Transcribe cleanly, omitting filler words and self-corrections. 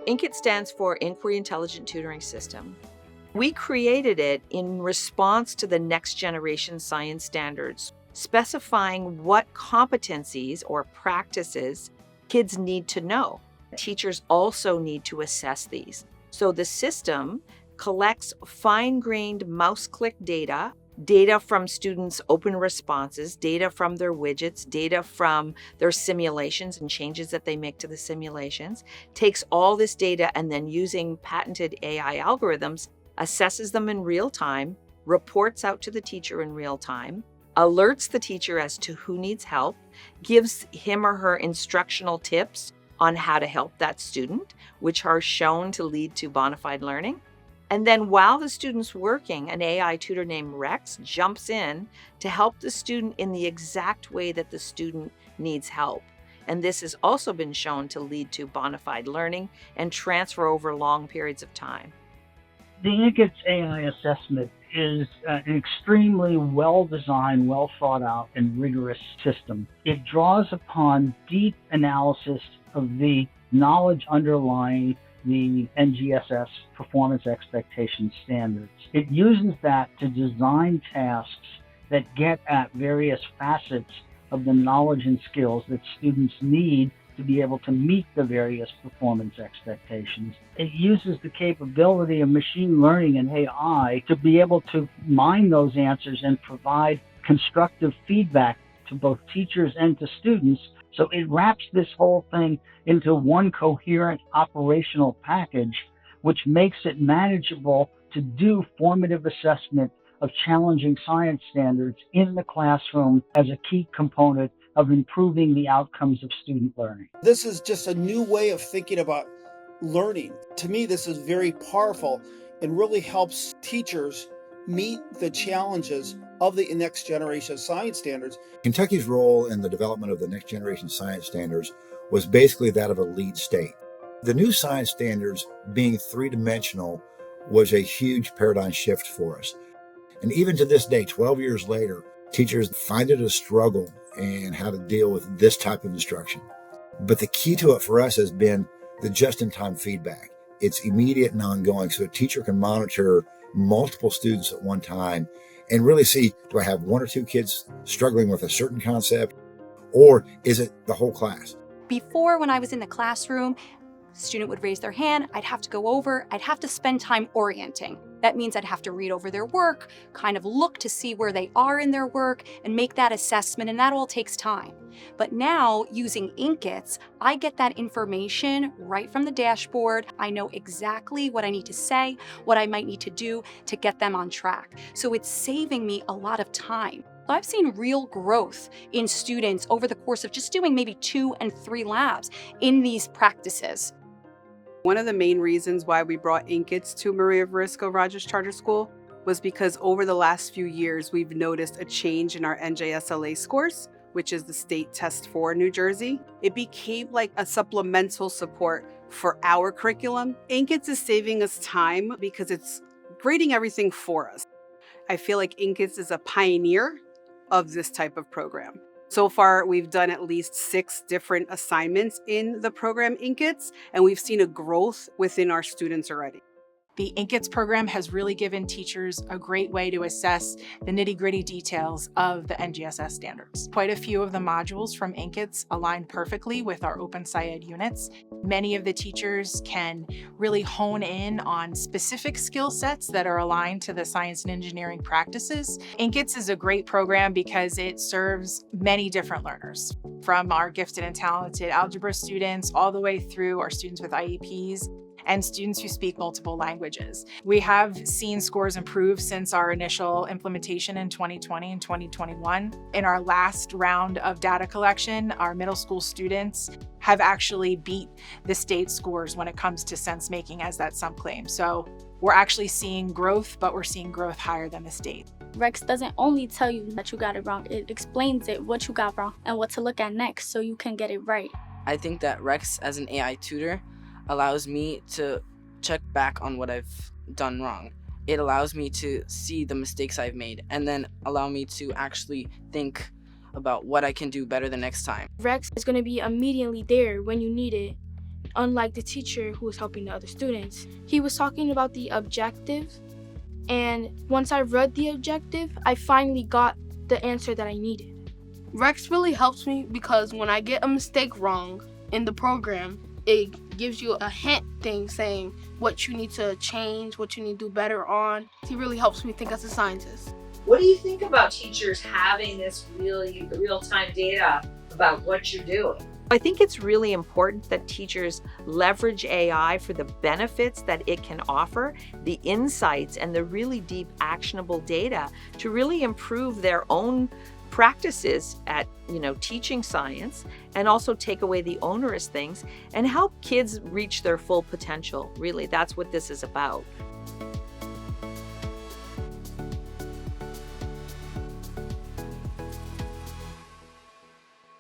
Inq-IT stands for Inquiry Intelligent Tutoring System. We created it in response to the next generation science standards, specifying what competencies or practices kids need to know. Teachers also need to assess these. So the system collects fine-grained mouse click data from students' open responses, data from their widgets, data from their simulations and changes that they make to the simulations, takes all this data and then using patented AI algorithms, assesses them in real time, reports out to the teacher in real time, alerts the teacher as to who needs help, gives him or her instructional tips on how to help that student, which are shown to lead to bona fide learning. And then while the student's working, an AI tutor named Rex jumps in to help the student in the exact way that the student needs help. And this has also been shown to lead to bona fide learning and transfer over long periods of time. The Inq-ITS AI assessment is an extremely well-designed, well-thought-out, and rigorous system. It draws upon deep analysis of the knowledge underlying the NGSS performance expectation standards. It uses that to design tasks that get at various facets of the knowledge and skills that students need to be able to meet the various performance expectations. It uses the capability of machine learning and AI to be able to mine those answers and provide constructive feedback to both teachers and to students. So it wraps this whole thing into one coherent operational package, which makes it manageable to do formative assessment of challenging science standards in the classroom as a key component of improving the outcomes of student learning. This is just a new way of thinking about learning. To me, this is very powerful and really helps teachers meet the challenges of the next generation science standards. Kentucky's role in the development of the next generation science standards was basically that of a lead state. The new science standards being three-dimensional was a huge paradigm shift for us. And even to this day, 12 years later, teachers find it a struggle in how to deal with this type of instruction. But the key to it for us has been the just-in-time feedback. It's immediate and ongoing, so a teacher can monitor multiple students at one time and really see, do I have one or two kids struggling with a certain concept, or is it the whole class? Before, when I was in the classroom, a student would raise their hand, I'd have to go over, I'd have to spend time orienting. That means I'd have to read over their work, kind of look to see where they are in their work and make that assessment, and that all takes time. But now, using Inq-ITS, I get that information right from the dashboard. I know exactly what I need to say, what I might need to do to get them on track. So it's saving me a lot of time. I've seen real growth in students over the course of just doing maybe 2 and 3 labs in these practices. One of the main reasons why we brought Inq-ITS to Maria Varisco Rogers Charter School was because over the last few years, we've noticed a change in our NJSLA scores, which is the state test for New Jersey. It became like a supplemental support for our curriculum. Inq-ITS is saving us time because it's grading everything for us. I feel like Inq-ITS is a pioneer of this type of program. So far, we've done at least 6 different assignments in the program Inq-ITS, and we've seen a growth within our students already. The Inq-ITS program has really given teachers a great way to assess the nitty-gritty details of the NGSS standards. Quite a few of the modules from Inq-ITS align perfectly with our Open SciEd units. Many of the teachers can really hone in on specific skill sets that are aligned to the science and engineering practices. Inq-ITS is a great program because it serves many different learners, from our gifted and talented algebra students all the way through our students with IEPs and students who speak multiple languages. We have seen scores improve since our initial implementation in 2020 and 2021. In our last round of data collection, our middle school students have actually beat the state scores when it comes to sense making as that sum claim. So we're actually seeing growth, but we're seeing growth higher than the state. Rex doesn't only tell you that you got it wrong, it explains what you got wrong and what to look at next so you can get it right. I think that Rex, as an AI tutor, allows me to check back on what I've done wrong. It allows me to see the mistakes I've made and then allow me to actually think about what I can do better the next time. Rex is going to be immediately there when you need it. unlike the teacher who was helping the other students. He was talking about the objective, and once I read the objective, I finally got the answer that I needed. Rex really helps me because when I get a mistake wrong in the program, it gives you a hint thing saying what you need to change, what you need to do better on. He really helps me think as a scientist. What do you think about teachers having this real-time data about what you're doing? I think it's really important that teachers leverage AI for the benefits that it can offer, the insights and the really deep actionable data to really improve their own practices at teaching science, and also take away the onerous things and help kids reach their full potential. Really, that's what this is about.